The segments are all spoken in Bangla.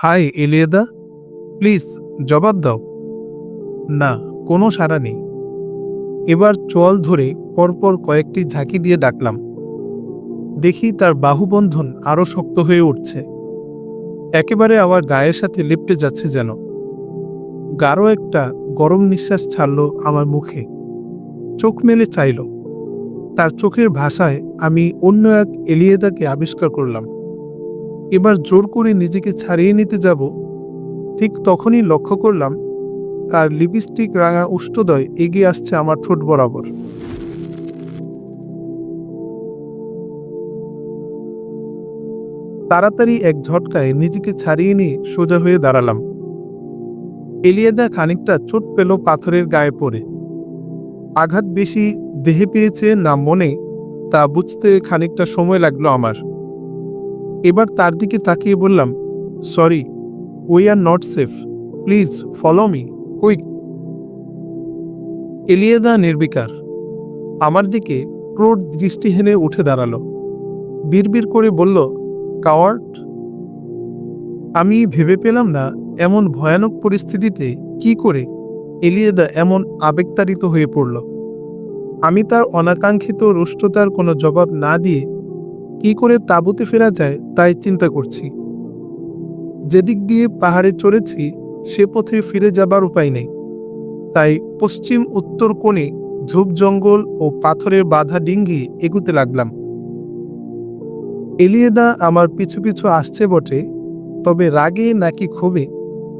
হাই এলিয়েদা, প্লিজ জবাব দাও। না, কোনো সাড়া নেই। এবার চোয়াল ধরে পরপর কয়েকটি ঝাঁকি দিয়ে ডাকলাম। দেখি তার বাহুবন্ধন আরো শক্ত হয়ে উঠছে, একেবারে আমার গায়ের সাথে লিপটে যাচ্ছে যেন। গাঢ় একটা গরম নিঃশ্বাস ছাড়ল আমার মুখে। চোখ মেলে চাইল। তার চোখের ভাষায় আমি অন্য এক এলিয়েদাকে আবিষ্কার করলাম। এবার জোর করে নিজেকে ছাড়িয়ে নিতে যাব, ঠিক তখনই লক্ষ্য করলাম তার লিপস্টিক রাঙা উষ্ঠদয় এগিয়ে আসছে আমার ঠোঁট বরাবর। তাড়াতাড়ি এক ঝটকায় নিজেকে ছাড়িয়ে নিয়ে সোজা হয়ে দাঁড়ালাম। এলিয়েদা খানিকটা চোট পেল পাথরের গায়ে পড়ে। আঘাত বেশি দেহে পেয়েছে না মনে, তা বুঝতে খানিকটা সময় লাগলো আমার। এবার তার দিকে তাকিয়ে বললাম, sorry, we are not safe, please follow me quick. এলিয়েদা নির্বিকার আমার দিকে ক্রোধ দৃষ্টি হেনে উঠে দাঁড়ালো। বিড়বিড় করে বলল, কাওয়ার্ড। আমি ভেবে পেলাম না এমন ভয়ানক পরিস্থিতিতে কি করে এলিয়েদা এমন আবেগতাড়িত হয়ে পড়ল। আমি তার অনাকাঙ্ক্ষিত রুষ্টতার কোনো জবাব না দিয়ে কি করে তাঁবুতে ফেরা যায় তাই চিন্তা করছি। যেদিক দিয়ে পাহাড়ে চড়েছি সে পথে ফিরে যাবার উপায় নেই, তাই পশ্চিম উত্তর কোণে ঝোপ জঙ্গল ও পাথরের বাধা ডিঙ্গিয়ে এগুতে লাগলাম। এলিয়েদা আমার পিছু পিছু আসছে বটে, তবে রাগে নাকি ক্ষোভে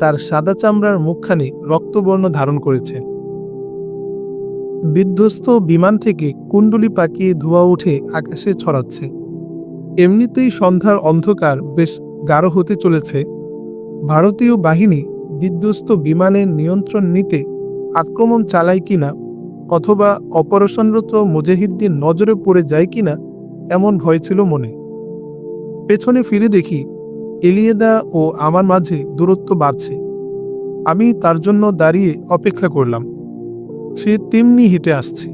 তার সাদা চামড়ার মুখখানি রক্তবর্ণ ধারণ করেছে। বিধ্বস্ত বিমান থেকে কুণ্ডলি পাকিয়ে ধোঁয়া উঠে আকাশে ছড়াচ্ছে। এমনিতেই সন্ধ্যার অন্ধকার বেশ গাঢ় হতে চলেছে। ভারতীয় বাহিনী বিধ্বস্ত বিমানের নিয়ন্ত্রণ নিতে আক্রমণ চালায় কিনা, অথবা অপারেশনরত মুজাহিদদের নজরে পড়ে যায় কিনা, এমন ভয় ছিল মনে। পেছনে ফিরে দেখি এলিয়েদা ও আমার মাঝে দূরত্ব বাড়ছে। আমি তার জন্য দাঁড়িয়ে অপেক্ষা করলাম। সে তেমনি হেঁটে আসছে,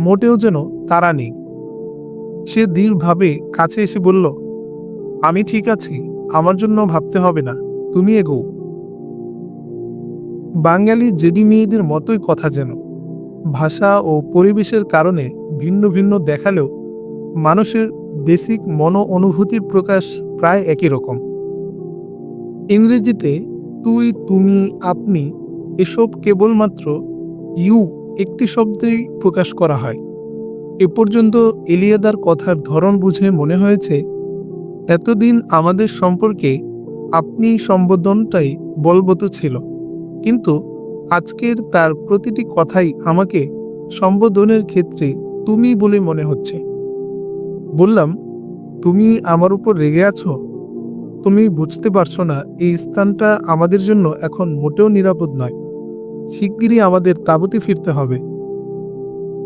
মোটেও যেন তাড়া নেই। সে দৃঢ়ভাবে কাছে এসে বলল, আমি ঠিক আছি, আমার জন্য ভাবতে হবে না, তুমি এগোও। বাঙালি জেদি মেয়েদের মতোই কথা যেন। ভাষা ও পরিবেশের কারণে ভিন্ন ভিন্ন দেখালেও মানুষের বেসিক মনো অনুভূতির প্রকাশ প্রায় একই রকম। ইংরেজিতে তুই, তুমি, আপনি এসব কেবলমাত্র ইউ একটি শব্দেই প্রকাশ করা হয়। এ পর্যন্ত এলিয়েদার কথার ধরন বুঝে মনে হয়েছে এতদিন আমাদের সম্পর্কে আপনি সম্বোধনটাই বলবৎ ছিল, কিন্তু আজকের তার প্রতিটি কথাই আমাকে সম্বোধনের ক্ষেত্রে তুমি বলে মনে হচ্ছে। বললাম, তুমি আমার উপর রেগে আছো? তুমি বুঝতে পারছো না এই স্থানটা আমাদের জন্য এখন মোটেও নিরাপদ নয়। শিগগিরই আমাদের তাঁবুতে ফিরতে হবে।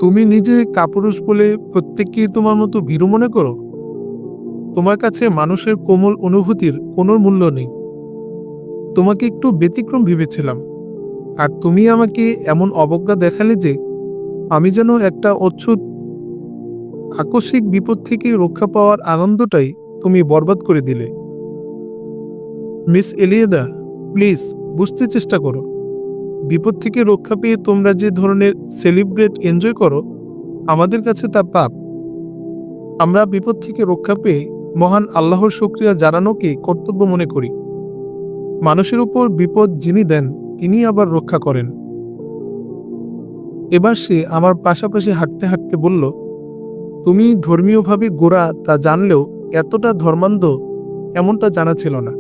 তুমি নিজে কাপুরুষ বলে প্রত্যেককেই তোমার মতো ভীরু মনে করো? তোমার কাছে মানুষের কোমল অনুভূতির কোনো মূল্য নেই। তোমাকে একটু ব্যতিক্রম ভেবেছিলাম, আর তুমি আমাকে এমন অবজ্ঞা দেখালে যে আমি যেন একটা অচ্ছুত আকস্মিক বিপদ থেকে রক্ষা পাওয়ার আনন্দটাই তুমি বরবাদ করে দিলে। মিস এলিয়েদা, প্লিজ বুঝতে চেষ্টা করো। বিপদ থেকে রক্ষা পেয়ে তোমরা যে ধরনের সেলিব্রেট এনজয় করো, আমাদের কাছে তা পাপ। আমরা বিপদ থেকে রক্ষা পেয়ে মহান আল্লাহর শুকরিয়া জানানোকে কর্তব্য মনে করি। মানুষের উপর বিপদ যিনি দেন তিনি আবার রক্ষা করেন। এবার সে আমার পাশাপাশি হাঁটতে হাঁটতে বলল, তুমি ধর্মীয়ভাবে গোড়া তা জানলেও এতটা ধর্মান্ধ এমনটা জানা ছিল না।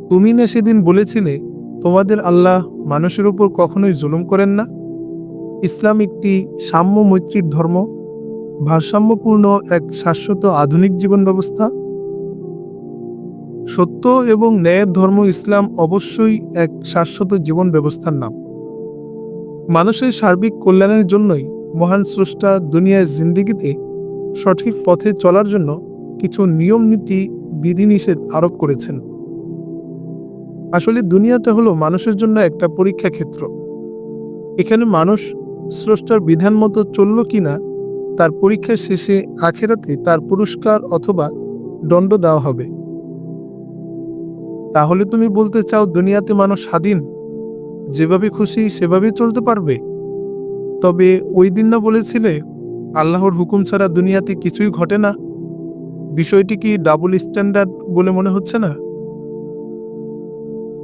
তুমি না সেদিন বলেছিলে তোমাদের আল্লাহ মানুষের উপর কখনোই জুলুম করেন না। ইসলাম একটি সাম্য মৈত্রীর ধর্ম, ভারসাম্যপূর্ণ এক শাশ্বত আধুনিক জীবন ব্যবস্থা। সত্য এবং ন্যায়ের ধর্ম ইসলাম অবশ্যই এক শাশ্বত জীবন ব্যবস্থার নাম। মানুষের সার্বিক কল্যাণের জন্যই মহান স্রষ্টা দুনিয়ার জিন্দেগিতে সঠিক পথে চলার জন্য কিছু নিয়ম নীতি বিধিনিষেধ আরোপ করেছেন। আসলে দুনিয়াটা হলো মানুষের জন্য একটা পরীক্ষা ক্ষেত্র। এখানে মানুষ স্রষ্টার বিধান মতো চলল কিনা তার পরীক্ষার শেষে আখেরাতে তার পুরস্কার অথবা দণ্ড দেওয়া হবে। তাহলে তুমি বলতে চাও দুনিয়াতে মানুষ স্বাধীন, যেভাবে খুশি সেভাবেই চলতে পারবে? তবে ওই দিন না বলেছিলে আল্লাহর হুকুম ছাড়া দুনিয়াতে কিছুই ঘটে না? বিষয়টি কি ডাবল স্ট্যান্ডার্ড বলে মনে হচ্ছে না?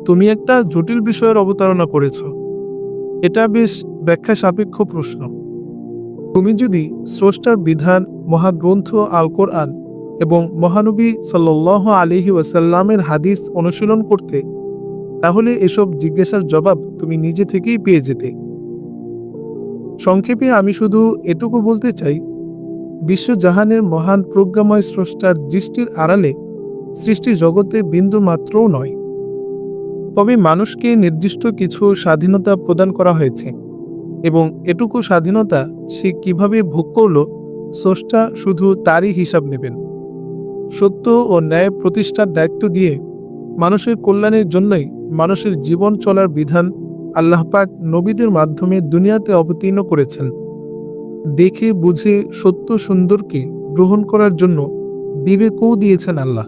তুমি একটা জটিল বিষয়ের অবতারণা করেছ। এটা বেশ ব্যাখ্যা সাপেক্ষ প্রশ্ন। তুমি যদি স্রষ্টার বিধান, মহাগ্রন্থ আল কোরআন এবং মহানবী সাল্লাল্লাহু আলাইহি ওয়াসাল্লামের হাদিস অনুশীলন করতে, তাহলে এসব জিজ্ঞাসার জবাব তুমি নিজে থেকেই পেয়ে যেতে। সংক্ষেপে আমি শুধু এটুকু বলতে চাই, বিশ্বজাহানের মহান প্রজ্ঞাময় স্রষ্টার দৃষ্টির আড়ালে সৃষ্টি জগতে বিন্দু মাত্রও নয়। তবে মানুষকে নির্দিষ্ট কিছু স্বাধীনতা প্রদান করা হয়েছে, এবং এটুকু স্বাধীনতা সে কিভাবে ভোগ করল, স্রষ্টা শুধু তারই হিসাব নেবেন। সত্য ও ন্যায় প্রতিষ্ঠার দায়িত্ব দিয়ে মানুষের কল্যাণের জন্যই মানুষের জীবন চলার বিধান আল্লাহ পাক নবীদের মাধ্যমে দুনিয়াতে অবতীর্ণ করেছেন। দেখে বুঝে সত্য সুন্দরকে গ্রহণ করার জন্য বিবেকও দিয়েছেন আল্লাহ।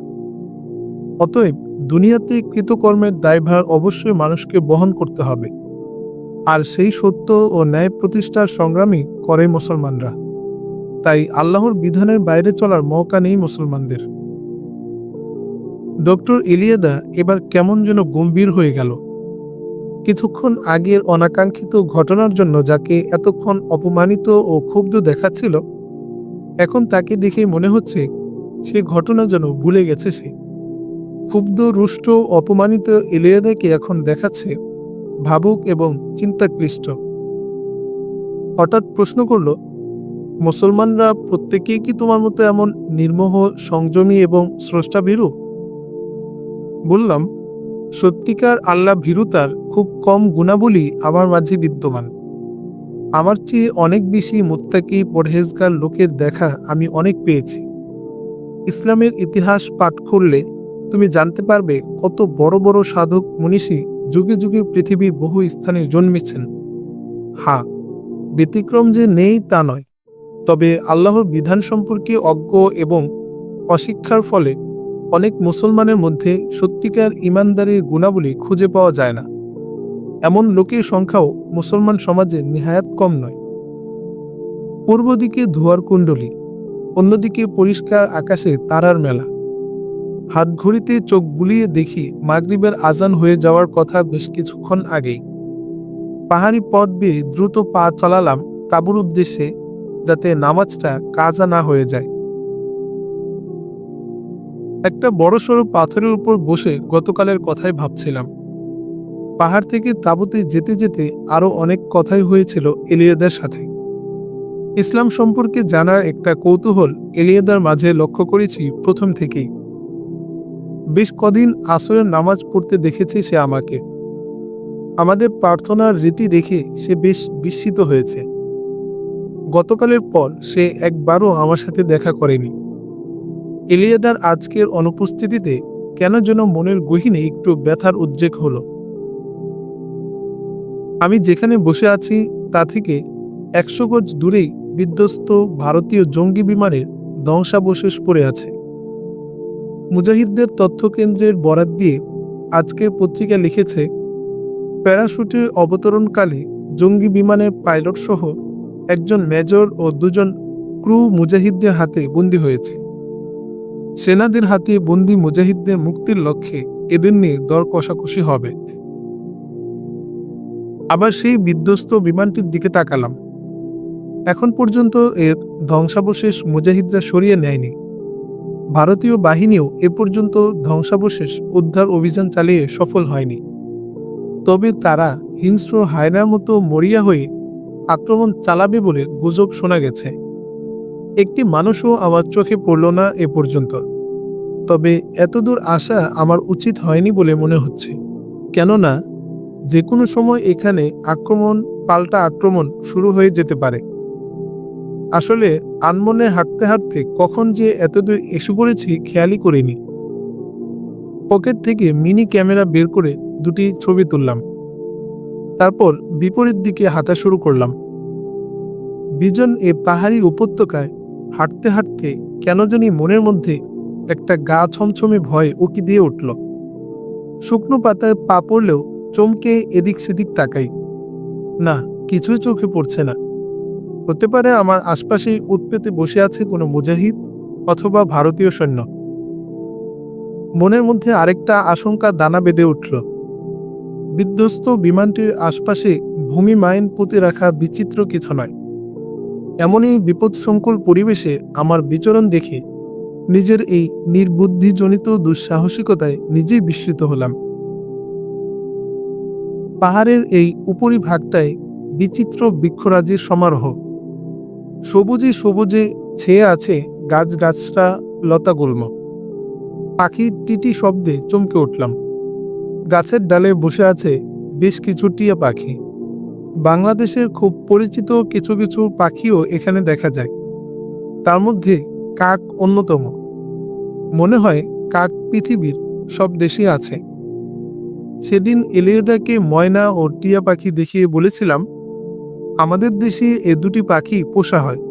অতএব দুনিয়াতে কৃতকর্মের দায়ভার অবশ্যই মানুষকে বহন করতে হবে, আর সেই সত্য ও ন্যায় প্রতিষ্ঠার সংগ্রামই করে মুসলমানরা। তাই আল্লাহর বিধানের বাইরে চলার মওকা নেই মুসলমানদের। ডক্টর ইলিয়াদা এবার কেমন যেন গম্ভীর হয়ে গেল। কিছুক্ষণ আগের অনাকাঙ্ক্ষিত ঘটনার জন্য যাকে এতক্ষণ অপমানিত ও ক্ষুব্ধ দেখাচ্ছিল, এখন তাকে দেখে মনে হচ্ছে সে ঘটনা যেন ভুলে গেছে সে। ক্ষুব্ধ, রুষ্ট, অপমানিত ইলিয়াদাকে এখন দেখাচ্ছে ভাবুক এবং চিন্তাক্লিষ্ট। হঠাৎ প্রশ্ন করল, মুসলমানরা প্রত্যেকেই কি তোমার মতো এমন নির্মোহ, সংযমী এবং স্রষ্টাভীরু? বললাম, সত্যিকার আল্লাহ ভীরুতার খুব কম গুণাবলী আমার মাঝে বিদ্যমান। আমার চেয়ে অনেক বেশি মুত্তাকি, পরহেজগার লোকের দেখা আমি অনেক পেয়েছি। ইসলামের ইতিহাস পাঠ করলে তুমি জানতে পারবে কত বড় বড় সাধক মনীষী যুগে যুগে পৃথিবীর বহু স্থানে জন্মেছেন। হ্যাঁ, ব্যতিক্রম যে নেই তা নয়, তবে আল্লাহর বিধান সম্পর্কে অজ্ঞ এবং অশিক্ষার ফলে অনেক মুসলমানের মধ্যে সত্যিকার ইমানদারের গুণাবলী খুঁজে পাওয়া যায় না। এমন লোকের সংখ্যাও মুসলমান সমাজে নেহায়াত কম নয়। পূর্ব দিকে ধোঁয়ার কুণ্ডলী, অন্যদিকে পরিষ্কার আকাশে তারার মেলা। হাত ঘড়িতে চোখ বুলিয়ে দেখি মাগরিবের আজান হয়ে যাওয়ার কথা বেশ কিছুক্ষণ আগেই। পাহাড়ি পথ বেয়ে দ্রুত পা চালালাম তাঁবুর উদ্দেশ্যে, যাতে নামাজটা কাজা না হয়ে যায়। একটা বড়সড় পাথরের উপর বসে গতকালের কথাই ভাবছিলাম। পাহাড় থেকে তাঁবুতে যেতে যেতে আরো অনেক কথাই হয়েছিল ইলিয়াদার সাথে। ইসলাম সম্পর্কে জানার একটা কৌতূহল ইলিয়াদার মাঝে লক্ষ্য করেছি প্রথম থেকেই। বেশ কদিন আসরের নামাজ পড়তে দেখেছে সে আমাকে। আমাদের প্রার্থনার রীতি দেখে সে বেশ বিস্মিত হয়েছে। গতকালের পর সে একবারও আমার সাথে দেখা করেনি। ইলিয়াদার আজকের অনুপস্থিতিতে কেন যেন মনের গহীনে একটু ব্যথার উদ্রেক হলো। আমি যেখানে বসে আছি তা থেকে 100 গজ দূরেই বিধ্বস্ত ভারতীয় জঙ্গি বিমানের ধ্বংসাবশেষ পড়ে আছে। মুজাহিদদের তথ্যকেন্দ্রের বরাত দিয়ে আজকের পত্রিকা লিখেছে, প্যারাশুটে অবতরণকালে জঙ্গি বিমানের পাইলট সহ একজন মেজর ও 2 জন ক্রু মুজাহিদদের হাতে বন্দী হয়েছে। সেনাদের হাতে বন্দী মুজাহিদদের মুক্তির লক্ষ্যে এদের নিয়ে দর কষাকষি হবে। আবার সেই বিধ্বস্ত বিমানটির দিকে তাকালাম। এখন পর্যন্ত এর ধ্বংসাবশেষ মুজাহিদরা সরিয়ে নেয়নি। ভারতীয় বাহিনীও এ পর্যন্ত ধ্বংসাবশেষ উদ্ধার অভিযান চালিয়ে সফল হয়নি। তবে তারা হিংস্র হায়নার মতো মরিয়া হয়ে আক্রমণ চালাবে বলে গুজব শোনা গেছে। একটি মানুষও আমার চোখে পড়ল না এ পর্যন্ত। তবে এতদূর আসা আমার উচিত হয়নি বলে মনে হচ্ছে, কেননা যে কোনো সময় এখানে আক্রমণ, পাল্টা আক্রমণ শুরু হয়ে যেতে পারে। আসলে আনমনে হাঁটতে হাঁটতে কখন যে এতদূর এসে পড়েছি খেয়ালই করিনি। পকেট থেকে মিনি ক্যামেরা বের করে 2টি ছবি তুললাম। তারপর বিপরীত দিকে হাঁটা শুরু করলাম। বিজন এ পাহাড়ি উপত্যকায় হাঁটতে হাঁটতে কেন জানি মনের মধ্যে একটা গা ছমছমে ভয় উকি দিয়ে উঠল। শুকনো পাতায় পা পড়লেও চমকে এদিক সেদিক তাকাই। না, কিছুই চোখে পড়ছে না। হতে পারে আমার আশপাশেই উৎপেতে বসে আছে কোনো মুজাহিদ অথবা ভারতীয় সৈন্য। মনের মধ্যে আরেকটা আশঙ্কা দানা বেঁধে উঠল। বিধ্বস্ত বিমানটির আশপাশে ভূমি মাইন পুঁতে রাখা বিচিত্র কিছু নয়। এমনই বিপদসংকুল পরিবেশে আমার বিচরণ দেখে নিজের এই নির্বুদ্ধিজনিত দুঃসাহসিকতায় নিজেই বিস্মিত হলাম। পাহাড়ের এই উপরিভাগটায় বিচিত্র বৃক্ষরাজির সমারোহ। সবুজে সবুজে ছেয়ে আছে গাছগাছরা, লতাগুল্ম। পাখির টিটি শব্দে চমকে উঠলাম। গাছের ডালে বসে আছে বেশ কিছু টিয়া পাখি। বাংলাদেশের খুব পরিচিত কিছু কিছু পাখিও এখানে দেখা যায়। তার মধ্যে কাক অন্যতম। মনে হয় কাক পৃথিবীর সব দেশে আছে। সেদিন এলিয়েদাকে ময়না ও টিয়া পাখি দেখিয়ে বলেছিলাম, আমাদের দেশে এ দুটি পাখি পোষা হয়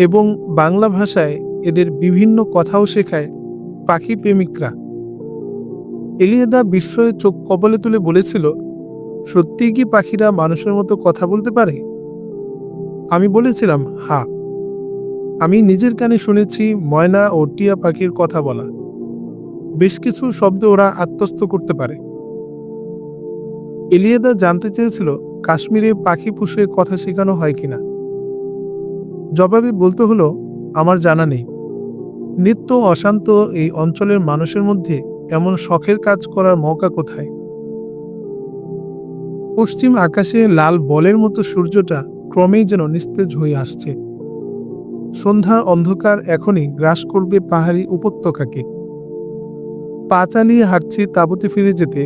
এবং বাংলা ভাষায় এদের বিভিন্ন কথাও শেখায় পাখি প্রেমিকরা। এলিয়েদা বিস্ময়ে চোখ কপালে তুলে বলেছিল, সত্যিই কি পাখিরা মানুষের মতো কথা বলতে পারে? আমি বলেছিলাম, হ্যাঁ, আমি নিজের কানে শুনেছি ময়না ও টিয়া পাখির কথা বলা। বেশ কিছু শব্দ ওরা আত্মস্থ করতে পারে। এলিয়েদা জানতে চেয়েছিল কাশ্মীরে পাখি পুষে কথা শেখানো হয় কিনা। জবাবে বলতে হলো, আমার জানা নেই। নিত্য অশান্ত এই অঞ্চলের মানুষের মধ্যে এমন শখের কাজ করার মৌকা কোথায়? পশ্চিম আকাশে লাল বলের মতো সূর্যটা ক্রমেই যেন নিস্তেজ হয়ে আসছে। সন্ধ্যার অন্ধকার এখনই গ্রাস করবে পাহাড়ি উপত্যকাকে। পা চালিয়ে হাঁটছি তাঁবুতে ফিরে যেতে।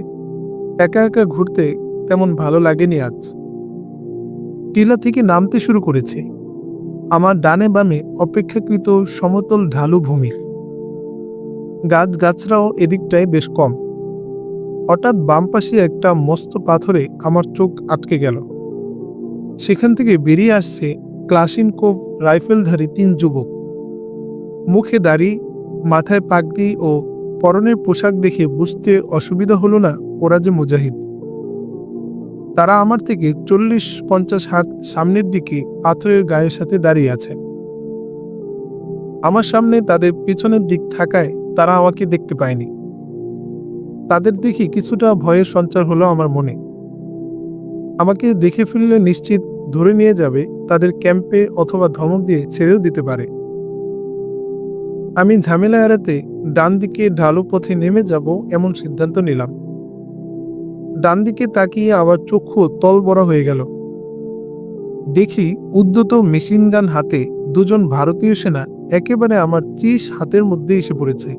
একা একা ঘুরতে তেমন ভালো লাগেনি আজ। টিলা থেকে নামতে শুরু করেছে। আমার ডানে বামে অপেক্ষাকৃত সমতল ঢালু ভূমি। গাছগাছরাও এদিকটায় বেশ কম। হঠাৎ বাম পাশে একটা মস্ত পাথরে আমার চোখ আটকে গেল। সেখান থেকে বেরিয়ে আসছে ক্লাশিনকোভ রাইফেলধারী 3 যুবক। মুখে দাড়ি, মাথায় পাগড়ি ও পরনের পোশাক দেখে বুঝতে অসুবিধা হলো না ওরা যে মুজাহিদ। তারা আমার থেকে 40-50 হাত সামনের দিকে পাথরের গায়ের সাথে দাঁড়িয়ে আছে। আমার সামনে তাদের পিছনের দিক থাকায় তারা আমাকে দেখতে পায়নি। তাদের দেখে কিছুটা ভয়ের সঞ্চার হলো আমার মনে। আমাকে দেখে ফেললে নিশ্চিত ধরে নিয়ে যাবে তাদের ক্যাম্পে অথবা ধমক দিয়ে ছেড়েও দিতে পারে। আমি ঝামেলা এড়াতে ডান দিকে ঢালু পথে নেমে যাব এমন সিদ্ধান্ত নিলাম। ডান দিকে তাকিয়ে আবার চক্ষু তলবড়া হয়ে গেল। দেখি উদ্যত মেশিনগান হাতে 2 জন ভারতীয় সেনা একেবারে আমার 30 হাতের মধ্যে এসে পড়েছে।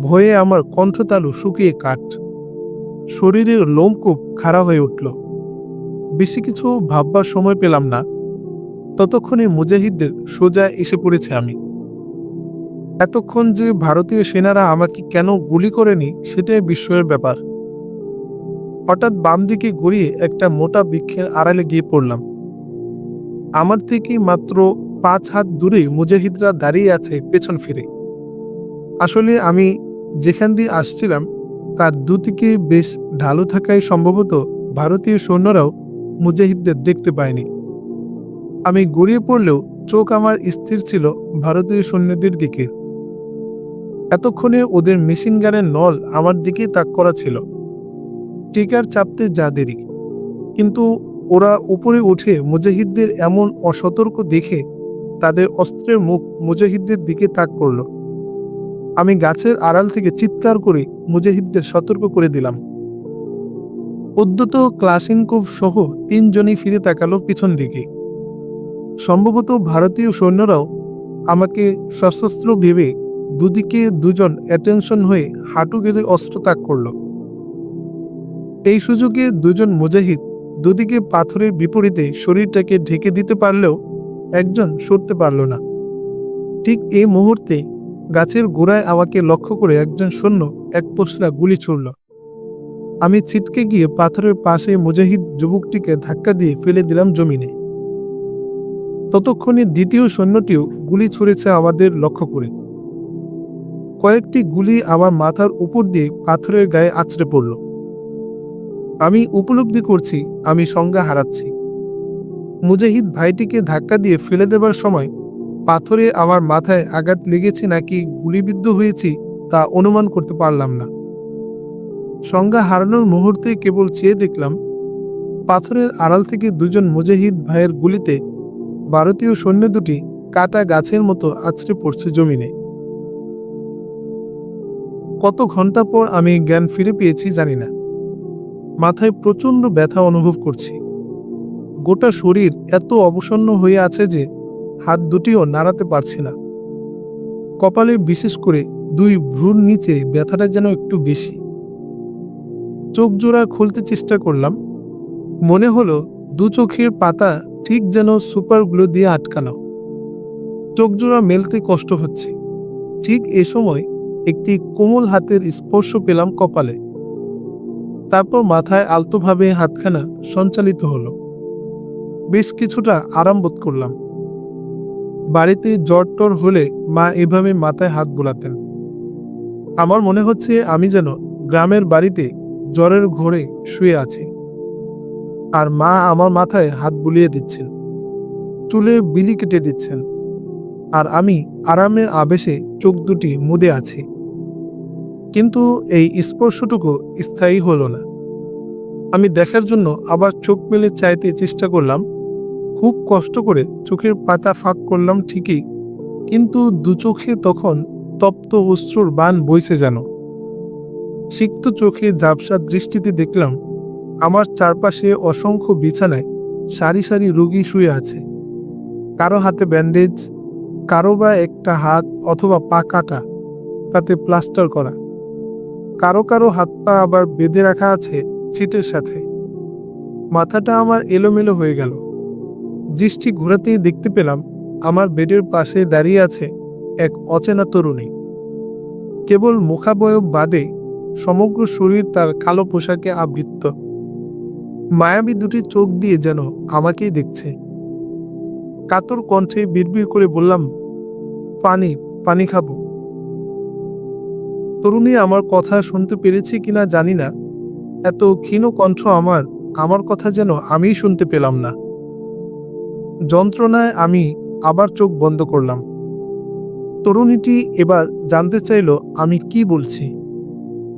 ভয়ে আমার কণ্ঠতালু শুকিয়ে কাঠ। শরীরের লোমকূপ খাড়া হয়ে উঠল। বেশি কিছু ভাববার সময় পেলাম না। ততক্ষণে মুজাহিদদের সোজা এসে পড়েছে আমি। এতক্ষণ যে ভারতীয় সেনারা আমাকে কেন গুলি করেনি সেটাই বিস্ময়ের ব্যাপার। হঠাৎ বাম দিকে গড়িয়ে একটা মোটা বৃক্ষের আড়ালে গিয়ে পড়লাম। আমার থেকে মাত্র 5 হাত দূরে মুজাহিদরা দাঁড়িয়ে আছে পেছন ফিরে। আসলে আমি যেখান দিয়ে আসছিলাম তার দুদিকে বেশ ঢালু থাকায় সম্ভবত ভারতীয় সৈন্যরাও মুজাহিদদের দেখতে পায়নি। আমি গড়িয়ে পড়লেও চোখ আমার স্থির ছিল ভারতীয় সৈন্যদের দিকে। এতক্ষণে ওদের মেশিন গানের নল আমার দিকে তাক করা ছিল। টিকার চাপতে যা দেরি, কিন্তু ওরা উপরে উঠে মুজাহিদদের এমন অসতর্ক দেখে তাদের অস্ত্রের মুখ মুজাহিদদের দিকে তাক করল। আমি গাছের আড়াল থেকে চিৎকার করে মুজাহিদদের সতর্ক করে দিলাম। উদ্যত ক্লাশিনকোভ সহ 3 জনই ফিরে তাকালো পিছন দিকে। সম্ভবত ভারতীয় সৈন্যরাও আমাকে সশস্ত্র ভেবে দুদিকে 2 জন অ্যাটেনশন হয়ে হাঁটু গেড়ে অস্ত্র তাক করল। এই সুযোগে 2 জন মুজাহিদ দুদিকে পাথরের বিপরীতে শরীরটাকে ঢেকে দিতে পারলেও একজন সরতে পারল না। ঠিক এই মুহূর্তে গাছের গোড়ায় আমাকে লক্ষ্য করে একজন সৈন্য এক পশলা গুলি ছুড়ল। আমি ছিটকে গিয়ে পাথরের পাশে মুজাহিদ যুবকটিকে ধাক্কা দিয়ে ফেলে দিলাম জমিনে। ততক্ষণে দ্বিতীয় সৈন্যটিও গুলি ছুড়েছে আমাদের লক্ষ্য করে। কয়েকটি গুলি আমার মাথার উপর দিয়ে পাথরের গায়ে আছড়ে পড়ল। আমি উপলব্ধি করছি আমি সংজ্ঞা হারাচ্ছি। মুজাহিদ ভাইটিকে ধাক্কা দিয়ে ফেলে দেবার সময় পাথরে আমার মাথায় আঘাত লেগেছে নাকি গুলিবিদ্ধ হয়েছি তা অনুমান করতে পারলাম না। সংজ্ঞা হারানোর মুহূর্তে কেবল চেয়ে দেখলাম পাথরের আড়াল থেকে দুজন মুজাহিদ ভাইয়ের গুলিতে ভারতীয় সৈন্য দুটি কাটা গাছের মতো আছড়ে পড়ছে জমিনে। কত ঘন্টা পর আমি জ্ঞান ফিরে পেয়েছি জানি না। মাথায় প্রচণ্ড ব্যথা অনুভব করছি। গোটা শরীর এত অবসন্ন হয়ে আছে যে হাত দুটিও নাড়াতে পারছি না। কপালে বিশেষ করে দুই ভ্রুর নিচে ব্যথাটা যেন একটু বেশি। চোখ জোড়া খুলতে চেষ্টা করলাম, মনে হলো দু চোখের পাতা ঠিক যেন সুপার গ্লু দিয়ে আটকানো। চোখ জোড়া মেলতে কষ্ট হচ্ছে। ঠিক এ সময় একটি কোমল হাতের স্পর্শ পেলাম কপালে। তারপর মাথায় আলতোভাবে হাতখানা সঞ্চালিত হলো। বেশ কিছুটা আরাম বোধ করলাম। বাড়িতে জ্বর টর হলে মা এভাবে মাথায় হাত বুলাতেন। আমার মনে হচ্ছে আমি যেন গ্রামের বাড়িতে জ্বরের ঘোরে শুয়ে আছি, আর মা আমার মাথায় হাত বুলিয়ে দিচ্ছেন, চুলে বিলি কেটে দিচ্ছেন, আর আমি আরামে আবেশে চোখ দুটি মুদে আছি। কিন্তু এই স্পর্শটুকু স্থায়ী হলো না। আমি দেখার জন্য আবার চোখ মেলে চাইতে চেষ্টা করলাম। খুব কষ্ট করে চোখের পাতা ফাঁক করলাম ঠিকই, কিন্তু দু চোখে তখন তপ্ত অশ্রুর বান বইছে যেন। সিক্ত চোখে ঝাপসা দৃষ্টিতে দেখলাম আমার চারপাশে অসংখ্য বিছানায় সারি সারি রোগী শুয়ে আছে। কারো হাতে ব্যান্ডেজ, কারো বা একটা হাত অথবা পা কাটা, তাতে প্লাস্টার করা। কারো কারো হাত পা আবার বেঁধে রাখা আছে ছিটের সাথে। মাথাটা আমার এলোমেলো হয়ে গেল। দৃষ্টি ঘোরাতেই দেখতে পেলাম আমার বেডের পাশে দাঁড়িয়ে আছে এক অচেনা তরুণী। কেবল মুখাবয়ব বাদে সমগ্র শরীর তার কালো পোশাকে আবৃত। মায়াবী দুটি চোখ দিয়ে যেন আমাকেই দেখছে। কাতর কণ্ঠে বিড়বিড় করে বললাম, পানি পানি খাবো। তরুণী আমার কথা শুনতে পেরেছে কিনা জানি না। এত ক্ষীণ কণ্ঠ আমার কথা যেন আমিই শুনতে পেলাম না। যন্ত্রণায় আমি আবার চোখ বন্ধ করলাম। তরুণীটি এবার জানতে চাইল আমি কি বলছি।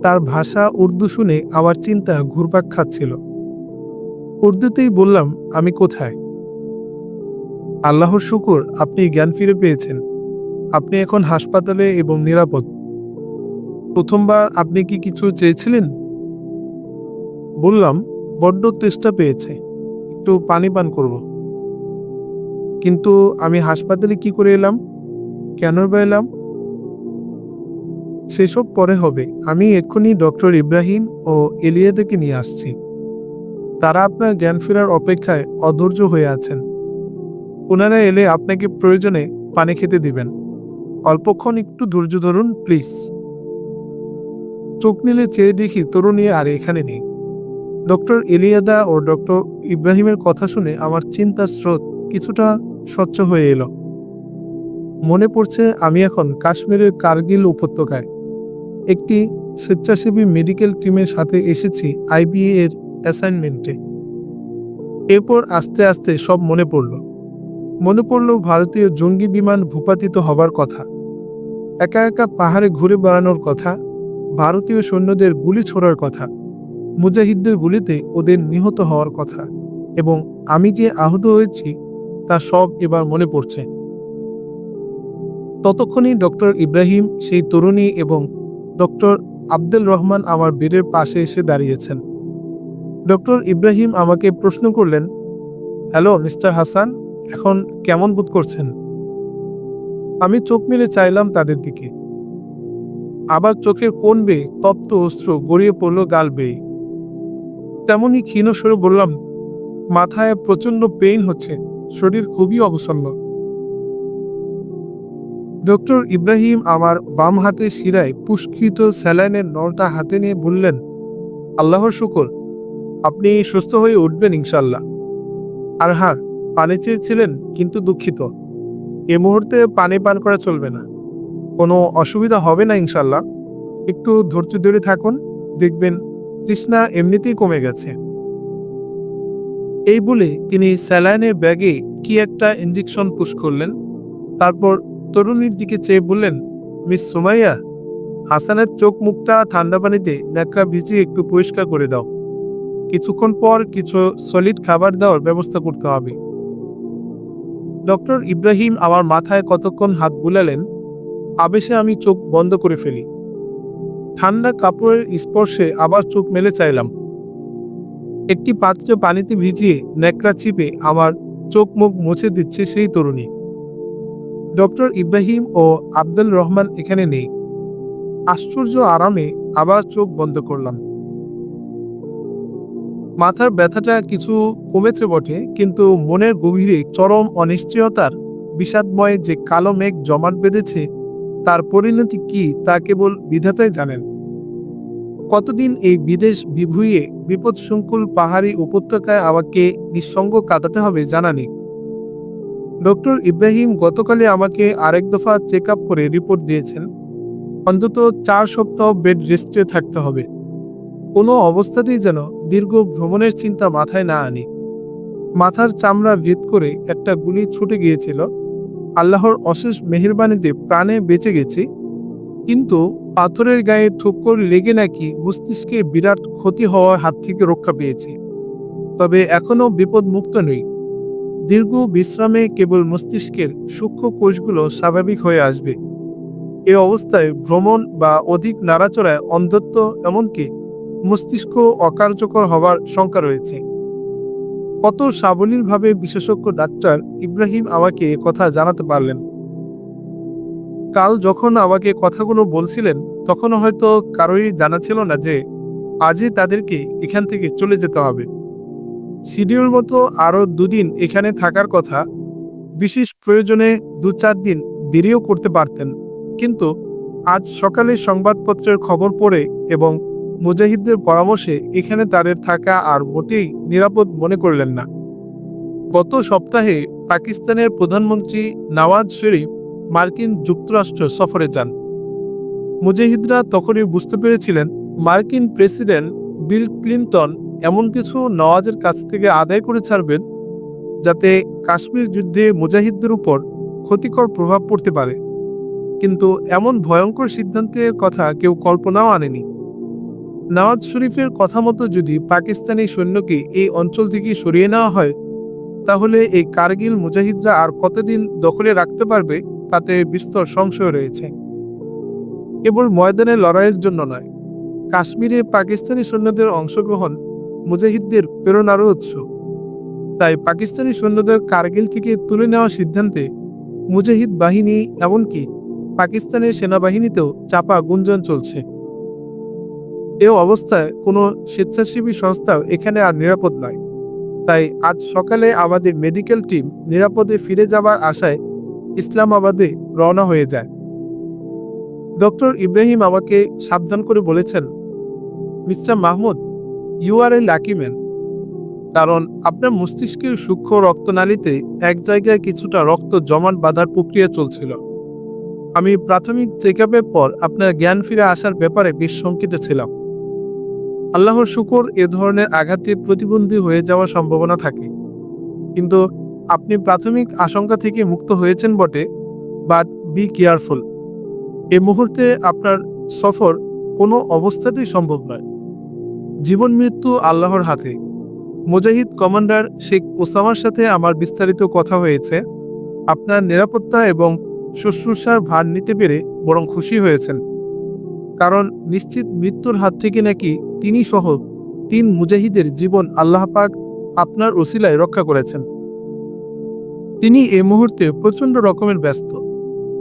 তার ভাষা উর্দু শুনে আমার চিন্তা ঘুরপাক খাচ্ছিল। উর্দুতেই বললাম, আমি কোথায়? আল্লাহর শুকর, আপনি জ্ঞান ফিরে পেয়েছেন। আপনি এখন হাসপাতালে এবং নিরাপদ। প্রথমবার আপনি কি কিছু চেয়েছিলেন? বললাম, বড্ড তেষ্টা পেয়েছে, একটু পানি পান করব। কিন্তু আমি হাসপাতালে কি করে এলাম? কেন বা এলাম? সেসব পরে হবে। আমি এক্ষুনি ডক্টর ইব্রাহিম ও এলিয়াদাকে নিয়ে আসছি। তারা আপনার জ্ঞান ফেরার অপেক্ষায় অধৈর্য হয়ে আছেন। ওনারা এলে আপনাকে প্রয়োজনে পানি খেতে দিবেন। অল্পক্ষণ একটু ধৈর্য ধরুন প্লিজ। চোখ মেলে চেয়ে দেখি তরুণী আর এখানে নেই। ডক্টর এলিয়াদা ও ডক্টর ইব্রাহিমের কথা শুনে আমার চিন্তার স্রোত কিছুটা স্বচ্ছ হয়ে এলো। মনে পড়ছে আমি এখন কাশ্মীরের কার্গিল উপত্যকায় একটি স্বেচ্ছাসেবী মেডিকেল টিমের সাথে এসেছি আইবিএ এর অ্যাসাইনমেন্টে। এরপর আস্তে আস্তে সব মনে পড়ল ভারতীয় জঙ্গি বিমান ভূপাতিত হবার কথা, একা একা পাহাড়ে ঘুরে বেড়ানোর কথা, ভারতীয় সৈন্যদের গুলি ছোড়ার কথা, মুজাহিদদের গুলিতে ওদের নিহত হওয়ার কথা, এবং আমি যে আহত হয়েছি তা সব এবার মনে পড়ছে। ততক্ষণই ডক্টর ইব্রাহিম, সেই তরুণী এবং ডক্টর আব্দুল রহমান আমার বেডের পাশে এসে দাঁড়িয়েছেন। ডক্টর ইব্রাহিম আমাকে প্রশ্ন করলেন, হ্যালো মিস্টার হাসান, এখন কেমন বোধ করছেন? আমি চোখ মেলে চাইলাম তাদের দিকে। আবার চোখের কোণ বেয়ে তপ্ত অশ্রু গড়িয়ে পড়ল গাল বেয়ে। তেমনই ক্ষীণ স্বরে বললাম, মাথায় প্রচন্ড পেইন হচ্ছে, শরীর খুবই অবসন্ন। ডক্টর ইব্রাহিম আমার বাম হাতের শিরায় পুষ্কৃত স্যালাইনের নলটা হাতে নিয়ে বললেন, আল্লাহর শুকর, আপনি সুস্থ হয়ে উঠবেন ইনশাল্লাহ। আর হ্যাঁ, পানি চেয়েছিলেন কিন্তু দুঃখিত, এ মুহূর্তে পানি পান করা চলবে না। কোনো অসুবিধা হবে না ইনশাল্লাহ। একটু ধৈর্য ধরে থাকুন, দেখবেন তৃষ্ণা এমনিতেই কমে গেছে। এই বলে তিনি স্যালাইনের ব্যাগে কি একটা ইঞ্জেকশন পুশ করলেন। তারপর তরুণীর দিকে চেয়ে বললেন, মিস সুমাইয়া, হাসানের চোখ মুখটা ঠান্ডা পানিতে ন্যাকড়া ভিজিয়ে একটু পরিষ্কার করে দাও। কিছুক্ষণ পর কিছু সলিড খাবার দেওয়ার ব্যবস্থা করতে হবে। ডক্টর ইব্রাহিম আমার মাথায় কতক্ষণ হাত বুলালেন। আবেশে আমি চোখ বন্ধ করে ফেলি। ঠান্ডা কাপড়ের স্পর্শে আবার চোখ মেলে চাইলাম। একটি পাত্রে পানিতে ভিজিয়ে ন্যাকড়া চিপে আমার চোখ মুখ মুছে দিচ্ছে সেই তরুণী। ডক্টর ইব্রাহিম ও আব্দুল রহমান এখানে নেই। আশ্চর্য আরামে আবার চোখ বন্ধ করলাম। মাথার ব্যথাটা কিছু কমেছে বটে, কিন্তু মনের গভীরে চরম অনিশ্চয়তার বিষাদময় যে কালো মেঘ জমাট বেঁধেছে, তার পরিণতি কি তা কেবল বিধাতাই জানেন। কতদিন এই বিদেশ বিভুঁইয়ে বিপদসংকুল পাহাড়ি উপত্যকায় আমাকে নিঃসঙ্গ কাটাতে হবে জানা নেই। ডক্টর ইব্রাহিম গতকালে আমাকে আরেক দফা চেক আপ করে রিপোর্ট দিয়েছেন অন্তত 4 সপ্তাহ বেড রেস্টে থাকতে হবে। কোনো অবস্থাতেই যেন দীর্ঘ ভ্রমণের চিন্তা মাথায় না আনি। মাথার চামড়া ভেদ করে একটা গুলি ছুটে গিয়েছিল। আল্লাহর অশেষ মেহেরবানিতে প্রাণে বেঁচে গেছি, কিন্তু পাথরের গায়ে ঠোক্কর লেগে নাকি মস্তিষ্কের বিরাট ক্ষতি হওয়ার হাত থেকে রক্ষা পেয়েছি। তবে এখনও বিপদ মুক্ত নই। দীর্ঘ বিশ্রামে কেবল মস্তিষ্কের সূক্ষ্ম কোষগুলো স্বাভাবিক হয়ে আসবে। এ অবস্থায় ভ্রমণ বা অধিক নাড়াচড়ায় অন্ধত্ব, এমনকি মস্তিষ্ক অকার্যকর হওয়ার শঙ্কা রয়েছে। কত সাবলীলভাবে বিশেষজ্ঞ ডাক্তার ইব্রাহিম আমাকে কথা জানাতে পারলেন। কাল যখন আমাকে কথাগুলো বলছিলেন, তখনও হয়তো কারোরই জানা ছিল না যে আজই তাদেরকে এখান থেকে চলে যেতে হবে। শিডিউল মতো আরও 2 দিন এখানে থাকার কথা। বিশেষ প্রয়োজনে 2-4 দিন দেরিও করতে পারতেন, কিন্তু আজ সকালে সংবাদপত্রের খবর পড়ে এবং মুজাহিদদের পরামর্শে এখানে তাদের থাকা আর মোটেই নিরাপদ মনে করলেন না। গত সপ্তাহে পাকিস্তানের প্রধানমন্ত্রী নওয়াজ শরীফ মার্কিন যুক্তরাষ্ট্র সফরে যান। মুজাহিদরা তখনই বুঝতে পেরেছিলেন মার্কিন প্রেসিডেন্ট বিল ক্লিনটন এমন কিছু নওয়াজের কাছ থেকে আদায় করে ছাড়বেন যাতে কাশ্মীর যুদ্ধে মুজাহিদদের উপর ক্ষতিকর প্রভাব পড়তে পারে। কিন্তু এমন ভয়ঙ্কর সিদ্ধান্তের কথা কেউ কল্পনাও আনেনি। নওয়াজ শরীফের কথা মতো যদি পাকিস্তানি সৈন্যকে এই অঞ্চল থেকে সরিয়ে নেওয়া হয়, তাহলে এই কারগিল মুজাহিদরা আর কতদিন দখলে রাখতে পারবে তাতে বিস্তর সংশয় রয়েছে। কেবল ময়দানে লড়াইয়ের জন্য নয়, কাশ্মীরে পাকিস্তানি সৈন্যদের অংশগ্রহণ মুজাহিদদের প্রেরণারও উৎস। তাই পাকিস্তানি সৈন্যদের কারগিল থেকে তুলে নেওয়ার সিদ্ধান্তে মুজাহিদ বাহিনী, এমনকি পাকিস্তানের সেনাবাহিনীতেও চাপা গুঞ্জন চলছে। এ অবস্থায় কোনো স্বেচ্ছাসেবী সংস্থাও এখানে আর নিরাপদ নয়। তাই আজ সকালে আমাদের মেডিকেল টিম নিরাপদে ফিরে যাবার আশায় ইসলামাবাদে রওনা হয়ে যায়। ডক্টর ইব্রাহিম আমাকে সাবধান করে বলেছেন, mister Mahmud, you are a lucky man. কারণ আপনার মস্তিষ্কের সূক্ষ্ম রক্তনালীতে এক জায়গায় কিছুটা রক্ত জমাট বাঁধার প্রক্রিয়া চলছিল। আমি প্রাথমিক চেক আপের পর আপনার জ্ঞান ফিরে আসার ব্যাপারে বেশ শঙ্কিত ছিলাম। আল্লাহর শুকর, এ ধরনের আঘাতে প্রতিবন্ধী হয়ে যাওয়ার সম্ভাবনা থাকে, কিন্তু আপনি প্রাথমিক আশঙ্কা থেকে মুক্ত হয়েছেন বটে, বাট বি কেয়ারফুল। এ মুহূর্তে আপনার সফর কোনো অবস্থাতেই সম্ভব নয়। জীবন মৃত্যু আল্লাহর হাতে। মুজাহিদ কমান্ডার শেখ ওসামার সাথে আমার বিস্তারিত কথা হয়েছে। আপনার নিরাপত্তা এবং শুশ্রূষার ভার নিতে পেরে বরং খুশি হয়েছেন, কারণ নিশ্চিত মৃত্যুর হাত থেকে নাকি তিনি সহ 3 মুজাহিদের জীবন আল্লাহ পাক আপনার ওসিলায় রক্ষা করেছেন। তিনি এই মুহূর্তে প্রচণ্ড রকমের ব্যস্ত,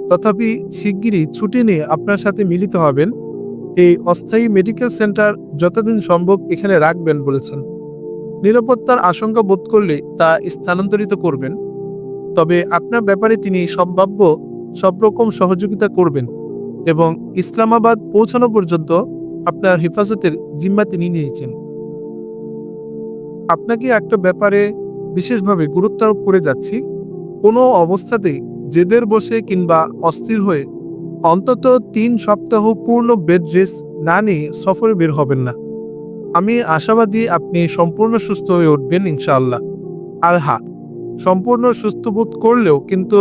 তথাপি শিগগিরই ছুটি নিয়ে আপনার সাথে মিলিত হবেন। এই অস্থায়ী মেডিকেল সেন্টার যতদিন সম্ভব এখানে রাখবেন বলেছেন। নিরাপত্তার আশঙ্কা বোধ করলে তা স্থানান্তরিত করবেন, তবে আপনার ব্যাপারে তিনি সম্ভাব্য সব রকম সহযোগিতা করবেন এবং ইসলামাবাদ পৌঁছানো পর্যন্ত আপনার হেফাজতের জিম্মা তিনি নিয়েছেন। আপনাকে একটা ব্যাপারে বিশেষভাবে গুরুত্ব আরোপ করে যাচ্ছি। কোনো অবস্থাতেই জেদের বসে কিংবা অস্থির হয়ে অন্তত 3 সপ্তাহ পূর্ণ বেড রেস্ট না নিয়ে সফরে বের হবেন না। আমি আশাবাদী আপনি সম্পূর্ণ সুস্থ হয়ে উঠবেন ইনশাআল্লাহ। আর হ্যাঁ, সম্পূর্ণ সুস্থ বোধ করলেও কিন্তু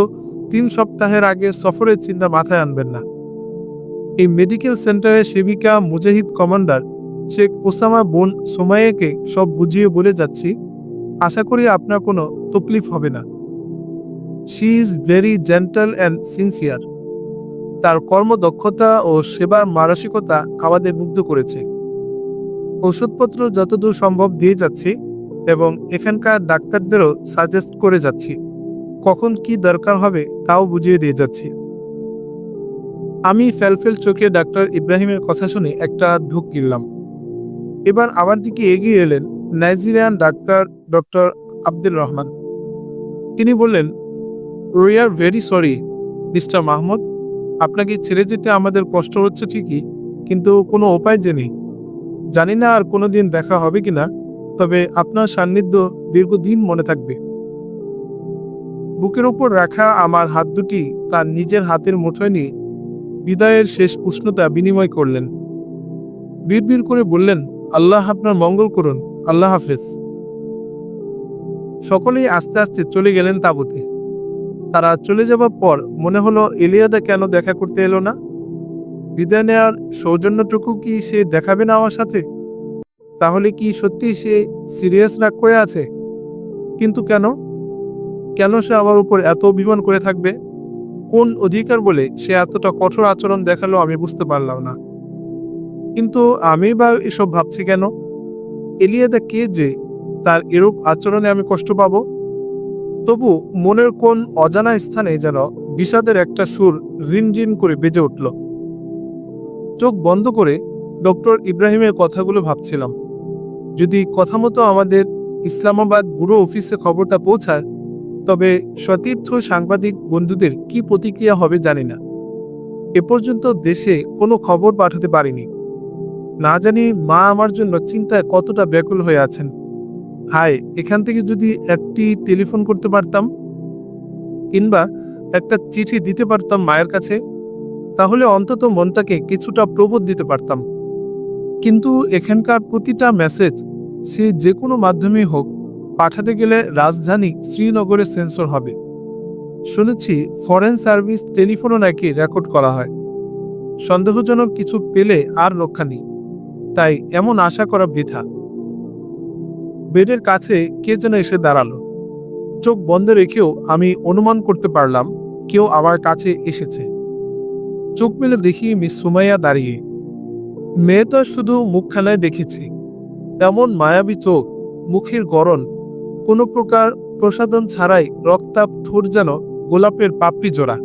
3 সপ্তাহের আগে সফরের চিন্তা মাথায় আনবেন না। এই মেডিকেল সেন্টারের সেবিকা মুজাহিদ কমান্ডার শেখ ওসামা বোন সোমাইয়াকে সব বুঝিয়ে বলে যাচ্ছি। আশা করি আপনার কোনো তকলিফ হবে না। She is very gentle and sincere. তার কর্মদক্ষতা ও সেবার মানসিকতা আমাদের মুগ্ধ করেছে। ওষুধপত্র যতদূর সম্ভব দিয়ে যাচ্ছি এবং এখানকার ডাক্তারদেরও সাজেস্ট করে যাচ্ছি। কখন কি দরকার হবে তাও বুঝিয়ে দিয়ে যাচ্ছি। আমি ফেলফেল চোখে ডাক্তার ইব্রাহিমের কথা শুনে একটা ঢুক গিললাম। এবার আমার দিকে এগিয়ে এলেন Nigerian doctor doctor Abdul Rahman. তিনি বললেন, we are very sorry mister Mahmud, আপনাকে ছেড়ে যেতে আমাদের কষ্ট হচ্ছে ঠিকই, কিন্তু কোনো উপায় যে নেই। জানি না আর কোনোদিন দেখা হবে কিনা, তবে আপনার সান্নিধ্য দীর্ঘদিন মনে থাকবে। বুকের ওপর রাখা আমার হাত দুটি তার নিজের হাতের মুঠোয় নিয়ে বিদায়ের শেষ উষ্ণতা বিনিময় করলেন। বিড়বিড় করে বললেন, আল্লাহ আপনার মঙ্গল করুন, আল্লাহ হাফেজ। সকলেই আস্তে আস্তে চলে গেলেন তাঁবুতে। তারা চলে যাবার পর মনে হলো এলিয়াদা কেন দেখা করতে এলো না? বিদায় নেওয়ার সৌজন্যটুকু কি সে দেখাবে না আমার সাথে? তাহলে কি সত্যি সে সিরিয়াস রাগ করে আছে? কিন্তু কেন কেন সে আমার উপর এত অভিমান করে থাকবে? কোন অধিকার বলে সে এতটা কঠোর আচরণ দেখালো আমি বুঝতে পারলাম না। কিন্তু আমি বা এসব ভাবছি কেন? এলিয়াদা কে যে তার এরূপ আচরণে আমি কষ্ট পাবো? তবু মনের কোন অজানা স্থানে যেন বিষাদের একটা সুর রিনরিন করে বেজে উঠল। চোখ বন্ধ করে ডক্টর ইব্রাহিমের কথাগুলো ভাবছিলাম। যদি কথা মতো আমাদের ইসলামাবাদ ব্যুরো অফিসে খবরটা পৌঁছায়, তবে সতীর্থ সাংবাদিক বন্ধুদের কি প্রতিক্রিয়া হবে জানি না। এ পর্যন্ত দেশে কোনো খবর পাঠাতে পারিনি। না জানি মা আমার জন্য চিন্তায় কতটা ব্যাকুল হয়ে আছেন। হায়, এখান থেকে যদি একটি টেলিফোন করতে পারতাম, কিংবা একটা চিঠি দিতে পারতাম মায়ের কাছে, তাহলে অন্তত মনটাকে কিছুটা প্রবোধ দিতে পারতাম। কিন্তু এখানকার প্রতিটা মেসেজ সে যে কোনো মাধ্যমেই হোক পাঠাতে গেলে রাজধানী শ্রীনগরে সেন্সর হবে। শুনেছি ফরেন সার্ভিস টেলিফোনও নাকি রেকর্ড করা হয়। সন্দেহজনক কিছু পেলে আর রক্ষা নেই, তাই এমন আশা করা বৃথা। বেডের কাছে কে যেন এসে দাঁড়ালো। চোখ বন্ধ রেখেও আমি অনুমান করতে পারলাম কেউ আমার কাছে এসেছে। চোখ মেলে দেখি মিস সুমাইয়া দাঁড়িয়ে। মেয়েটার শুধু মুখখানায় দেখেছি, এমন মায়াবী চোখ, মুখের গড়ন, কোনো প্রকার প্রসাধন ছাড়াই রক্তাভ ঠোঁট যেন গোলাপের পাপড়ি জোড়া।